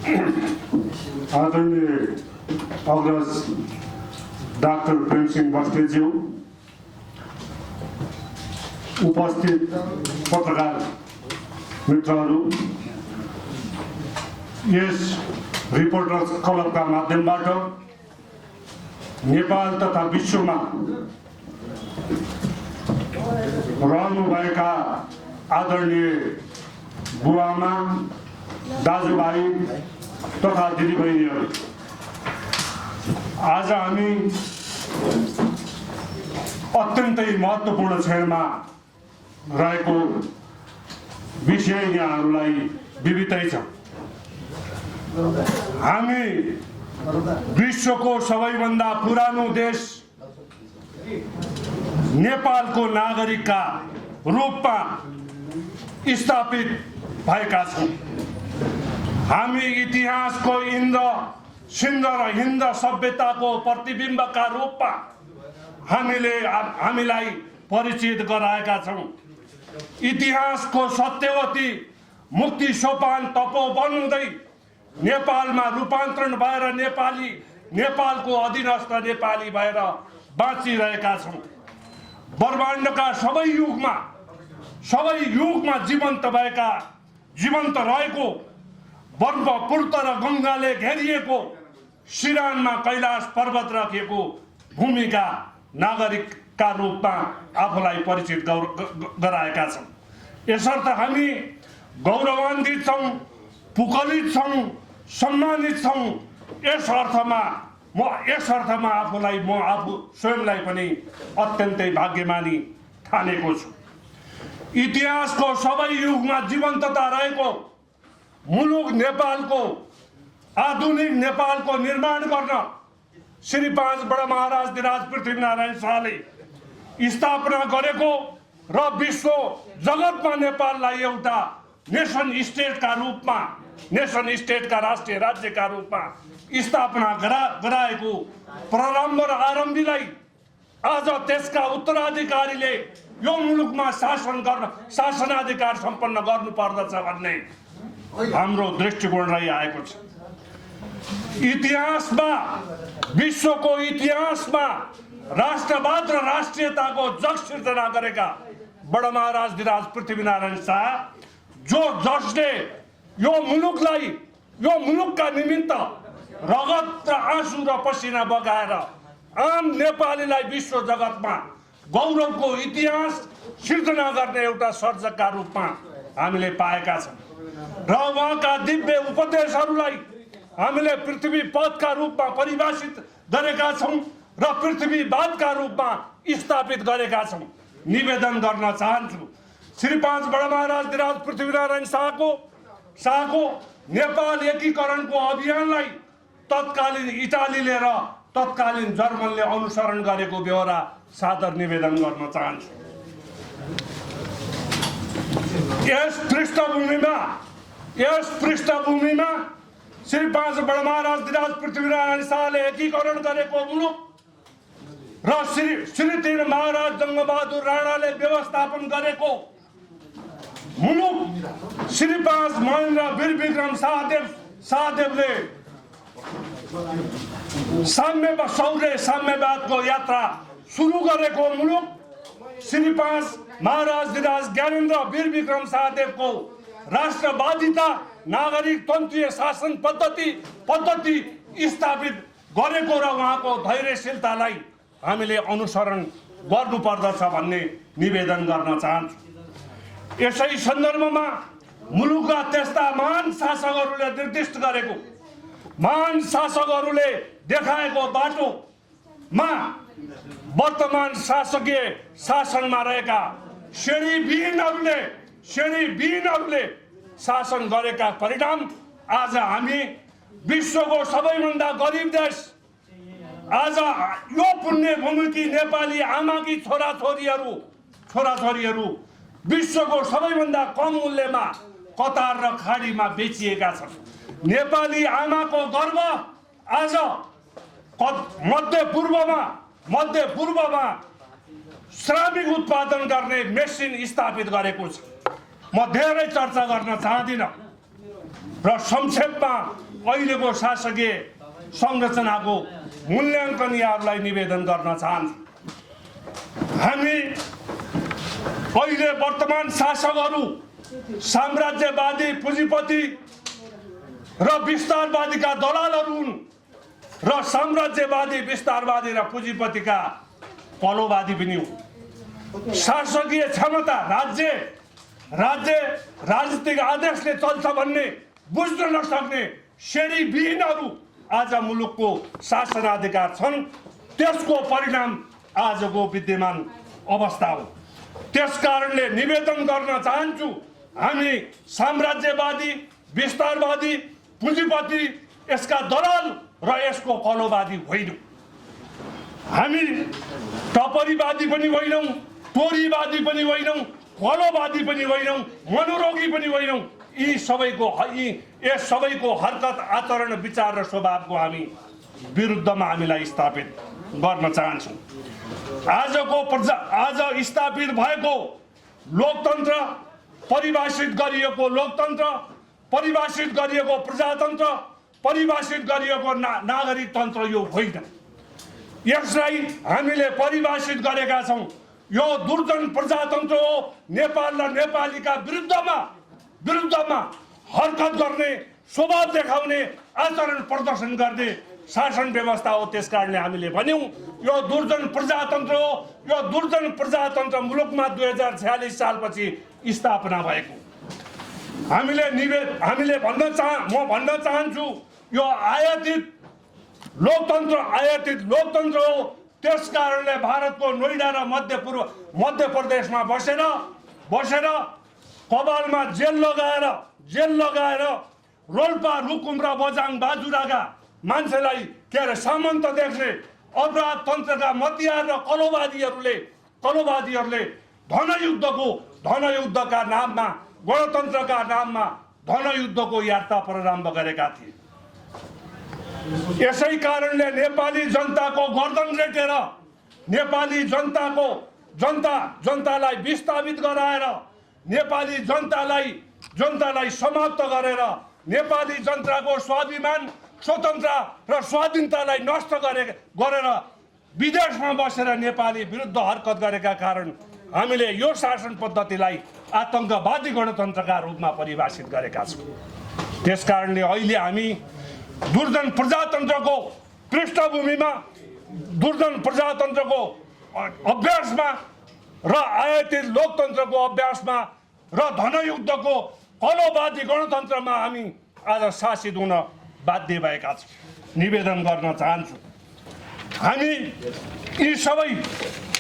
आदरणीय अग्रज डाक्टर प्रेमसिंह बस्नेतज्यू, उपस्थित पत्रकार मित्रहरू, यस रिपोर्टर्स क्लबका माध्यमबाट नेपाल तथा विश्वमा रहनुभएका आदरणीय बुवाआमा, दाजुभाइ तथा दिदीबहिनीहरू, आज हामी अत्यन्तै महत्त्वपूर्ण क्षणमा रहेको विषय यहाँहरूलाई विदितै छ। हामी विश्वको सबैभन्दा पुरानो देश नेपालको नागरिकका रूपमा स्थापित भएका छौँ। हामी इतिहासको इन्द सिन्ध र हिन्द सभ्यताको प्रतिबिम्बका रूपमा हामीलाई परिचित गराएका छौँ। इतिहासको सत्यवती मुक्ति सोपान तपोवन हुँदै नेपालमा रूपान्तरण भएर नेपालको अधीनस्थ नेपाली भएर बाँचिरहेका छौँ। ब्रह्माण्डका सबै युगमा जीवन्त रहेको ब्रह्मपुत्र र गङ्गाले घेरिएको सिरानमा कैलाश पर्वत राखिएको भूमिका नागरिकका रूपमा आफूलाई परिचित गराएका छौँ। यसर्थ हामी गौरवान्वित छौँ, पुलकित छौँ, सम्मानित छौँ। यस अर्थमा म आफू स्वयंलाई पनि अत्यन्तै भाग्यमानी ठानेको छु। इतिहासको सबै युगमा जीवन्तता रहेको मुलुक नेपालको आधुनिक नेपालको निर्माण गर्न श्री 5 बडा महाराज धिराज पृथ्वीनारायण शाहले स्थापना गरेको र विश्व जगतमा नेपाललाई एउटा नेसन स्टेटका राष्ट्रिय राज्यका रूपमा स्थापना गराएको प्रारम्भ र आरम्भीलाई आज त्यसका उत्तराधिकारीले यो मुलुकमा शासनाधिकार सम्पन्न गर्नुपर्दछ भन्ने हाम्रो दृष्टिकोण रहिआएको छ। विश्वको इतिहासमा राष्ट्रवाद र राष्ट्रियताको जग सिर्जना गरेका बडा महाराज धिराज पृथ्वीनारायण शाह, जसले यो मुलुकका निमित्त रगत र आँसु र पसिना बगाएर आम नेपालीलाई विश्व जगतमा गौरवको इतिहास सिर्जना गर्ने एउटा सर्जकका रूपमा हामीले पाएका छौँ र उहाँका दिव्य उपदेशहरूलाई हामीले पृथ्वी पथका रूपमा परिभाषित गरेका छौँ र पृथ्वीवादका रूपमा स्थापित गरेका छौँ। निवेदन गर्न चाहन्छु, श्री 5 बडा महाराज धिराज पृथ्वीनारायण शाहको नेपाल एकीकरणको अभियानलाई तत्कालीन इटालीले र तत्कालीन जर्मनले अनुसरण गरेको बेहोरा सादर निवेदन गर्न चाहन्छु। यस पृष्ठभूमिमा श्री 5 बडा महाराज धिराज पृथ्वीनारायण शाहले एकीकरण गरेको मुलुक र श्री 3 महाराज जङ्गबहादुर राणाले व्यवस्थापन गरेको मुलुक श्री 5 महेन्द्र वीरविक्रम शाहदेवले साम्यवादको यात्रा सुरु गरेको मुलुक श्री 5 महाराज धिराज ज्ञानेन्द्र वीरविक्रम शाहदेवको राष्ट्रवादिता नागरिक तन्त्रीय शासन पद्धति स्थापित गरेको र उहाँको धैर्यशीलतालाई हामीले अनुसरण गर्नुपर्दछ भन्ने निवेदन गर्न चाहन्छु। यसै सन्दर्भमा मुलुकका त्यस्ता महान शासकहरूले निर्दिष्ट गरेको महान शासकहरूले देखाएको बाटोमा वर्तमान शासकीय शासनमा रहेका श्रेणीविहीनहरूले शासन गरेका परिणाम आज हामी विश्वको सबैभन्दा गरिब देश, आज यो पुण्य भूमिकी नेपाली आमाकी छोराछोरीहरू विश्वको सबैभन्दा कम मूल्यमा कतार र खाडीमा बेचिएका छन्। नेपाली आमाको गर्व आज मध्यपूर्वमा श्रमिक उत्पादन गर्ने मेसिन स्थापित गरेको छ। म धेरै चर्चा गर्न चाहदिनँ। र संक्षेपमा अहिलेको शासकीय संरचनाको मूल्याङ्कन यहाँहरूलाई निवेदन गर्न चाहन्छु। हामी अहिले वर्तमान शासकहरू साम्राज्यवादी पुँजीपति र विस्तारवादीका दलालहरू हुन् र साम्राज्यवादी विस्तारवादी र पुँजीपतिका कलोवादी पनि हुन्। शासकीय क्षमता राज्य राजनीतिक आदेशले चल्छ भन्ने बुझ्न नसक्ने श्रेणीविहीनहरू आज मुलुकको शासनाधिकार छन्। त्यसको परिणाम आजको विद्यमान अवस्था हो। त्यसकारणले निवेदन गर्न चाहन्छु, हामी साम्राज्यवादी विस्तारवादी पुँजीपति यसका दलाल र यसको कलोवादी होइनौँ। हामी टपरीवादी पनि होइनौँ, टोरीवादी पनि होइनौँ, कलोवादी पनि होइनौँ, मनोरोगी पनि होइनौँ। यस सबैको हरकत आचरण विचार र स्वभावको हामी विरुद्धमा हामीलाई स्थापित गर्न चाहन्छौँ। आज स्थापित भएको लोकतन्त्र, परिभाषित गरिएको लोकतन्त्र, परिभाषित गरिएको प्रजातन्त्र, परिभाषित गरिएको नागरिक तन्त्र यो होइन। यसलाई हामीले परिभाषित गरेका छौँ। यो दुर्जन प्रजातन्त्र हो। नेपाल र नेपालीका विरुद्धमा हरकत गर्ने, स्वभाव देखाउने, आचरण प्रदर्शन गर्ने शासन व्यवस्था हो। त्यसकारणले हामीले भन्यौँ यो दुर्जन प्रजातन्त्र हो। यो दुर्जन प्रजातन्त्र मुलुकमा 2046 सालपछि स्थापना भएको। म भन्न चाहन्छु यो आयातित लोकतन्त्र हो। त्यसकारणले भारतको नोइडा र मध्य प्रदेशमा बसेर कपालमा जेल लगाएर रोल्पा, रुकुम र बजाङ बाजुराका मान्छेलाई सामन्त देख्ने अपराध तन्त्रका मतियार र कलोवादीहरूले धनयुद्धका नाममा, गणतन्त्रका नाममा धनयुद्धको यात्रा प्रारम्भ गरेका थिए। यसै कारणले नेपाली जनताको गर्दन रेटेर, नेपाली जनतालाई विस्थापित गराएर, नेपाली जनतालाई समाप्त गरेर, नेपाली जनताको स्वाभिमान, स्वतन्त्रता र स्वाधीनतालाई नष्ट गरेर विदेशमा बसेर नेपाली विरुद्ध हरकत गरेका कारण हामीले यो शासन पद्धतिलाई आतंकवादी गणतन्त्रका रूपमा परिभाषित गरेका छौँ। त्यसकारणले अहिले हामी दुर्जन प्रजातन्त्रको पृष्ठभूमिमा, दुर्जन प्रजातन्त्रको अभ्यासमा र आयातित लोकतन्त्रको अभ्यासमा र धनयुद्धको कलोवादी गणतन्त्रमा हामी आज शासित हुन बाध्य भएका छौँ। निवेदन गर्न चाहन्छु, हामी यी सबै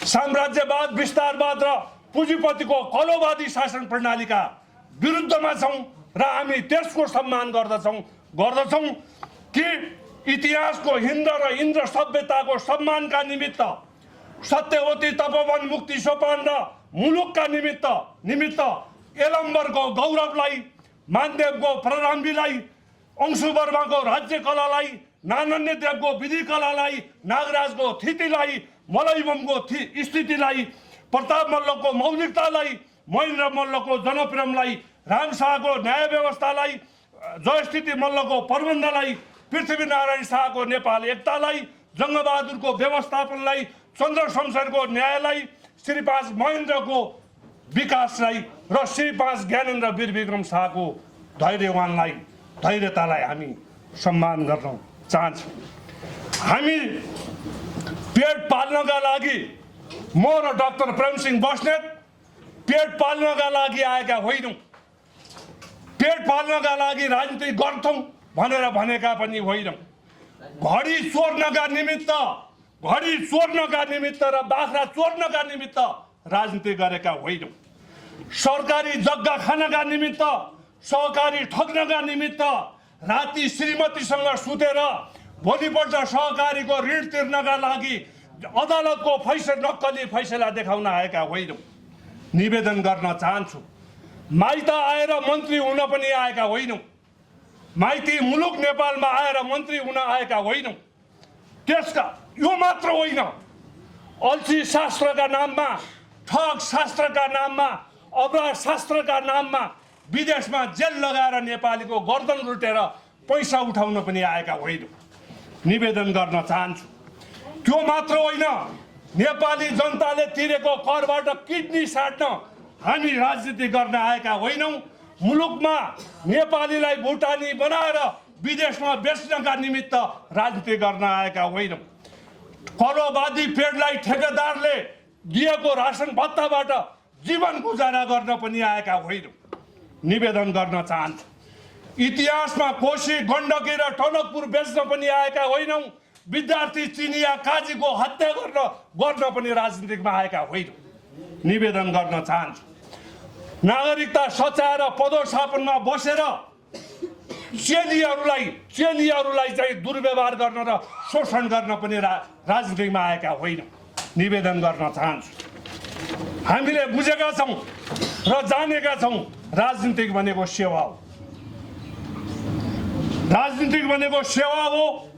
साम्राज्यवाद, विस्तारवाद र पुँजीपतिको कलोवादी शासन प्रणालीका विरुद्धमा छौँ र हामी त्यसको सम्मान गर्दछौँ कि इतिहासको हिन्द र इन्द्र सभ्यताको सम्मानका निमित्त, सत्यवती तपोवन मुक्ति सोपान र मुलुकका निमित्त यलम्बरको गौरवलाई, मानदेवको प्रारम्भीलाई, अंशुवर्माको राज्य कलालाई, नानन्य देवको विधि कलालाई, नागराजको थितिलाई, मलैबमको स्थितिलाई, प्रताप मल्लको मौलिकतालाई, महेन्द्र मल्लको जनप्रेमलाई, रामशाहको न्याय व्यवस्थालाई, जयस्थिति मल्लको प्रबन्धलाई, पृथ्वीनारायण शाहको नेपाल एकतालाई, जङ्गबहादुरको व्यवस्थापनलाई, चन्द्र शमशेरको न्यायलाई, श्री 5 महेन्द्रको विकासलाई र श्री 5 ज्ञानेन्द्र वीरविक्रम शाहको धैर्यतालाई हामी सम्मान गर्न चाहन्छौँ। हामी पेट पाल्नका लागि, म र डाक्टर प्रेमसिंह बस्नेत पेट पाल्नका लागि आएका होइनौँ। पेट पाल्नका लागि राजनीति गर्छौँ भनेर भनेका पनि होइनौँ। घडी चोर्नका निमित्त र बाख्रा चोर्नका निमित्त राजनीति गरेका होइनौँ। सरकारी जग्गा खानका निमित्त, सहकारी ठग्नका निमित्त, राति श्रीमतीसँग सुतेर भोलिपल्ट सहकारीको ऋण तिर्नका लागि अदालतको नक्कली फैसला देखाउन आएका होइनौँ। निवेदन गर्न चाहन्छु, माइत आएर मन्त्री हुन पनि आएका होइनौँ। माइती मुलुक नेपालमा आएर मन्त्री हुन आएका होइनौँ। त्यसका यो मात्र होइन, अल्छी शास्त्रका नाममा, ठग शास्त्रका नाममा, अपराध शास्त्रका नाममा विदेशमा जेल लगाएर नेपालीको गर्दन लुटेर पैसा उठाउन पनि आएका होइनौँ। निवेदन गर्न चाहन्छु। त्यो मात्र होइन, नेपाली जनताले तिरेको करबाट किडनी साट्न हामी राजनीति गर्न आएका होइनौँ। मुलुकमा नेपालीलाई भुटानी बनाएर विदेशमा बेच्नका निमित्त राजनीति गर्न आएका होइनौँ। करोडवादी पेडलाई ठेकेदारले दिएको रासन भत्ताबाट जीवन गुजारा गर्न पनि आएका होइनौँ। निवेदन गर्न चाहन्छु। इतिहासमा कोशी, गण्डकी र टनकपुर बेच्न पनि आएका होइनौँ। विद्यार्थी चिनिया काजीको हत्या गर्न पनि राजनीतिमा आएका होइनौँ। निवेदन गर्न चाहन्छु। नागरिकता सच्याएर पदोत्थापनमा बसेर चेलीहरूलाई चाहिँ दुर्व्यवहार गर्न र शोषण गर्न पनि राजनीतिमा आएका होइनौँ। निवेदन गर्न चाहन्छु। हामीले बुझेका छौँ र जानेका छौँ राजनीतिक भनेको सेवा हो। राजनीतिक भनेको सेवा हो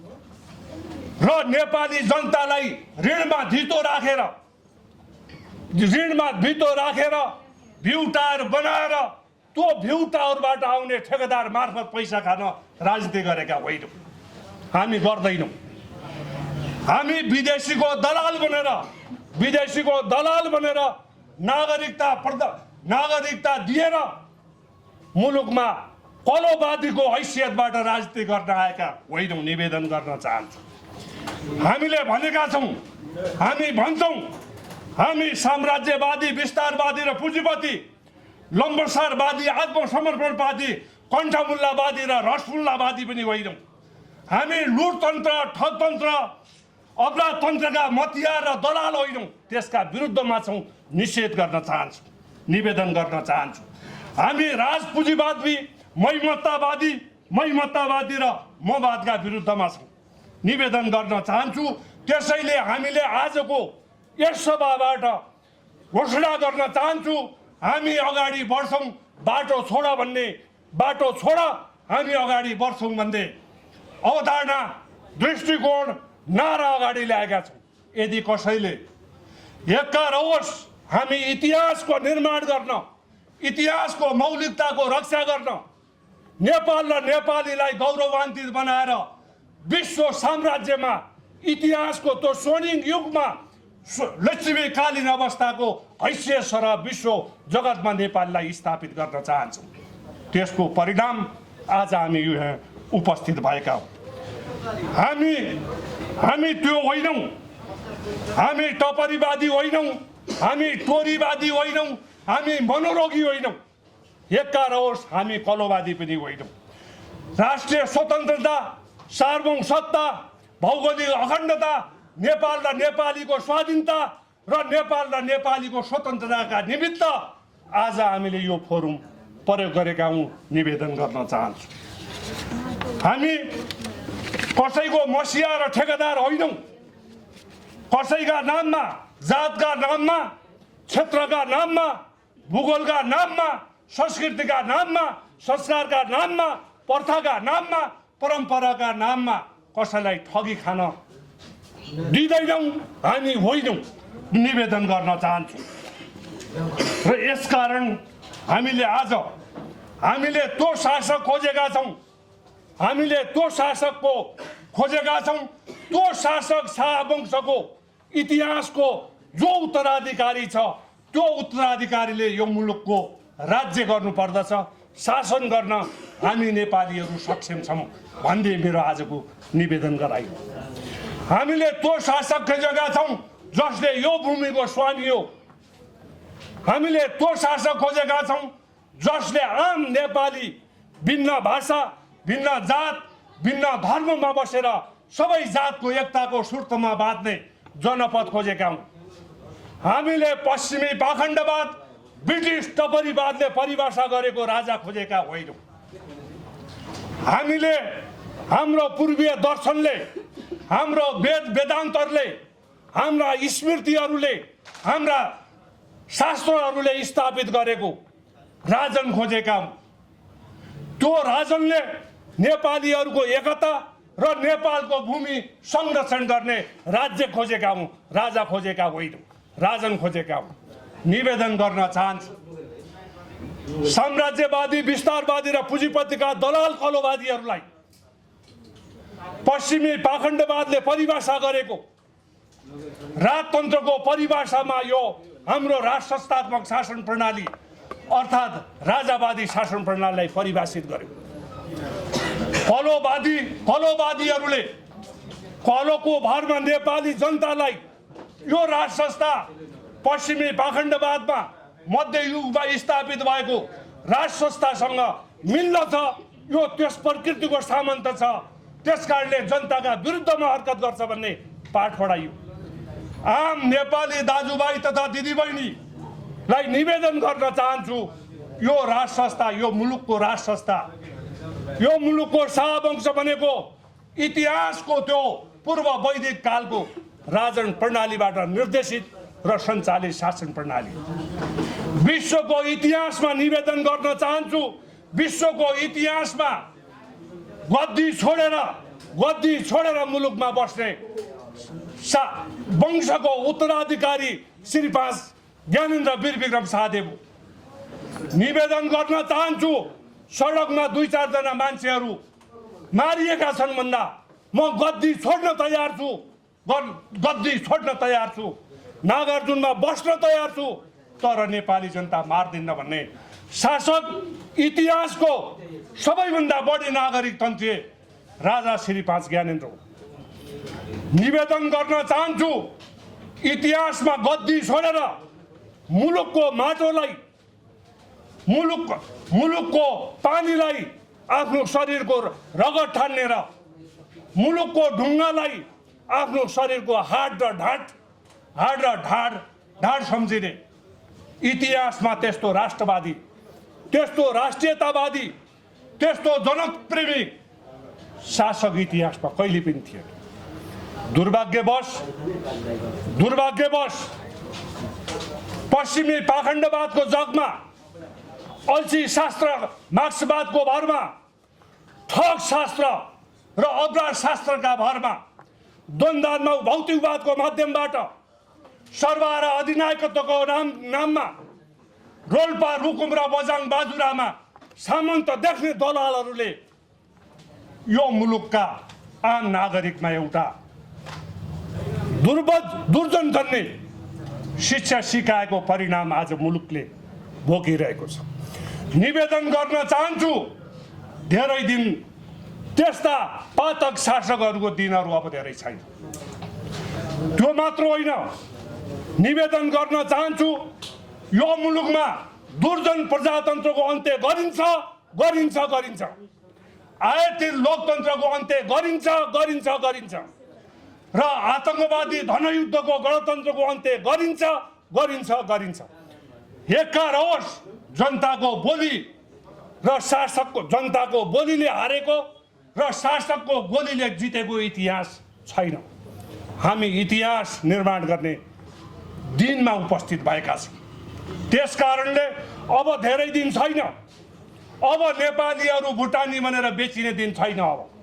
र नेपाली जनतालाई ऋणमा धितो राखेर भ्यू टावर बनाएर त्यो भ्यू टावरबाट आउने ठेकेदार मार्फत पैसा खान राजनीति गरेका होइनौँ। हामी गर्दैनौँ। हामी विदेशीको दलाल बनेर नागरिकता दिएर मुलुकमा कलोवादीको हैसियतबाट राजनीति गर्न आएका होइनौँ। निवेदन गर्न चाहन्छु। हामीले भनेका छौँ, हामी भन्छौँ, हामी साम्राज्यवादी, विस्तारवादी र पुँजीपति, लम्बसारवादी, आत्मसमर्पणवादी, कण्ठमुल्लावादी र रसमुल्लावादी पनि होइनौँ। हामी लुटतन्त्र, ठगतन्त्र, अपराधतन्त्रका मतियार र दलाल होइनौँ। त्यसका विरुद्धमा छौँ। निषेध गर्न चाहन्छु। निवेदन गर्न चाहन्छु। हामी राजपुँजीवादी, मैमत्तावादी र मवादका विरुद्धमा छौँ। निवेदन गर्न चाहन्छु। त्यसैले हामीले आजको यस सभाबाट घोषणा गर्न चाहन्छु, हामी अगाडि बढ्छौँ। बाटो छोड हामी अगाडि बढ्छौँ भन्ने अवधारणा, दृष्टिकोण, नारा अगाडि ल्याएका छौँ। यदि कसैले एक्का रहोस् हामी इतिहासको निर्माण गर्न, इतिहासको मौलिकताको रक्षा गर्न, नेपाल र नेपालीलाई गौरवान्वित बनाएर विश्व साम्राज्यमा इतिहासको त्यो स्वर्णिम युगमा लक्ष्मीकालीन अवस्थाको हैसियत र विश्व जगतमा नेपाललाई स्थापित गर्न चाहन्छौँ। त्यसको परिणाम आज हामी यहाँ उपस्थित भएका हौँ। हामी त्यो होइनौँ। हामी टपरीवादी होइनौँ। हामी टोरीवादी होइनौँ। हामी मनोरोगी होइनौँ। एक्का रहोस् हामी कलोवादी पनि होइनौँ। राष्ट्रिय स्वतन्त्रता, सार्वभौम सत्ता, भौगोलिक अखण्डता, नेपाल र नेपालीको स्वाधीनता र नेपाल र नेपालीको स्वतन्त्रताका निमित्त आज हामीले यो फोरम प्रयोग गरेका हौँ। निवेदन गर्न चाहन्छु। हामी कसैको मसिया र ठेकेदार होइनौँ। कसैका नाममा, जातका नाममा, क्षेत्रका नाममा, भूगोलका नाममा, संस्कृतिका नाममा, संस्कारका नाममा, प्रथाका नाममा, परम्पराका नाममा कसैलाई ठगी खान दिँदैनौँ। हामी होइनौँ। निवेदन गर्न चाहन्छु। र यसकारण हामीले त्यो शासक खोजेका छौँ। त्यो शासक शाहवंशको इतिहासको जो उत्तराधिकारी छ, त्यो उत्तराधिकारीले यो मुलुकको राज्य गर्नुपर्दछ। शासन गर्न हामी नेपालीहरू सक्षम छौँ भन्दै मेरो आजको निवेदन गराइयो। हामीले त्यो शासक खोजेका छौँ जसले यो भूमिको स्वामी हो। हामीले त्यो शासक खोजेका छौँ जसले आम नेपाली भिन्न भाषा, भिन्न जात, भिन्न धर्ममा बसेर सबै जातको एकताको सुर्तमा बाँध्ने जनपद खोजेका हौँ। हामीले पश्चिमी पाखण्डवाद, ब्रिटिस टपरीवादले परिभाषा गरेको राजा खोजेका होइनौँ। हामीले हाम्रो पूर्वीय दर्शनले, हाम्रो वेदान्तहरूले, हाम्रा स्मृतिहरूले, हाम्रा शास्त्रहरूले स्थापित गरेको राजन खोजेका हौँ। त्यो राजनले नेपालीहरूको एकता र नेपालको भूमि संरक्षण गर्ने राज्य खोजेका हौँ। राजा खोजेका होइनौँ। राजन खोजेका हौँ। निवेदन गर्न चाहन्छु। साम्राज्यवादी, विस्तारवादी र पुँजीपतिका दलाल कलोवादीहरूलाई पश्चिमी पाखण्डवादले परिभाषा गरेको राजतन्त्रको परिभाषामा यो हाम्रो राष्ट्रसत्तात्मक शासन प्रणाली अर्थात् राजावादी शासन प्रणालीलाई परिभाषित गर्यो। कलोवादीहरूले कलोको भरमा नेपाली जनतालाई यो राज संस्था पश्चिमी पाखण्डवादमा मध्ययुगमा स्थापित भएको राज संस्थासँग मिल्दछ, यो त्यस प्रकृतिको सामन्त छ, त्यसकारणले जनताका विरुद्धमा हरकत गर्छ भन्ने पाठ पढाइयो। आम नेपाली दाजुभाइ तथा दिदीबहिनीलाई निवेदन गर्न चाहन्छु, यो राज संस्था, यो मुलुकको राज संस्था, यो मुलुकको शाहवंश बनेको इतिहासको त्यो पूर्व वैदिक कालको राजन प्रणालीबाट निर्देशित र सञ्चालित शासन प्रणाली। विश्वको इतिहासमा निवेदन गर्न चाहन्छु, विश्वको इतिहासमा गद्दी छोडेर मुलुकमा बस्ने वंशको उत्तराधिकारी श्री 5 ज्ञानेन्द्र वीरविक्रम शाहदेव निवेदन गर्न चाहन्छु। सडकमा 2-4 जना मान्छेहरू मारिएका छन् भन्दा म गद्दी छोड्न तयार छु, नागार्जुनमा बस्न तयार छु, तर नेपाली जनता मार्दिन्न भन्ने शासक इतिहासको सबैभन्दा बढी नागरिक तन्त्रीय राजा श्री 5 ज्ञानेन्द्र हो। निवेदन गर्न चाहन्छु, इतिहासमा गद्दी छोडेर मुलुकको माटोलाई, मुलुकको पानीलाई आफ्नो शरीरको रगत ठान्ने र मुलुकको ढुङ्गालाई आफ्नो शरीरको हाड र ढाड सम्झिने इतिहासमा त्यस्तो राष्ट्रवादी, त्यस्तो राष्ट्रियतावादी, त्यस्तो जनप्रेमी शासक इतिहासमा कहिले पनि थिएन। दुर्भाग्यवश पश्चिमी पाखण्डवादको जगमा अल्छी शास्त्र मार्क्सवादको भरमा, ठग शास्त्र र अपराध शास्त्रका भरमा, द्वन्द्वात्मक भौतिकवादको माध्यमबाट सर्वा र अधिनायकत्वको नाममा रोल्पा, रुकुम र बजाङ बाजुरामा सामन्त देख्ने दलालहरूले यो मुलुकका आम नागरिकमा एउटा दुर्जन गर्ने शिक्षा सिकाएको परिणाम आज मुलुकले भोगिरहेको छ। निवेदन गर्न चाहन्छु, धेरै दिन त्यस्ता पातक शासकहरूको दिनहरू अब धेरै छैन। त्यो मात्र होइन, निवेदन गर्न चाहन्छु, यो मुलुकमा दुर्जन प्रजातन्त्रको अन्त्य गरिन्छ। आयातित लोकतन्त्रको अन्त्य गरिन्छ र आतंकवादी धनयुद्धको गणतन्त्रको अन्त्य गरिन्छ। एकार होस् जनताको बोली र शासकको, जनताको बोलीले हारेको र शासकको गोलीले जितेको इतिहास छैन। हामी इतिहास निर्माण गर्ने दिनमा उपस्थित भएका छौँ। त्यसकारणले अब धेरै दिन छैन, अब नेपालीहरू भुटानी भनेर बेचिने दिन छैन। अब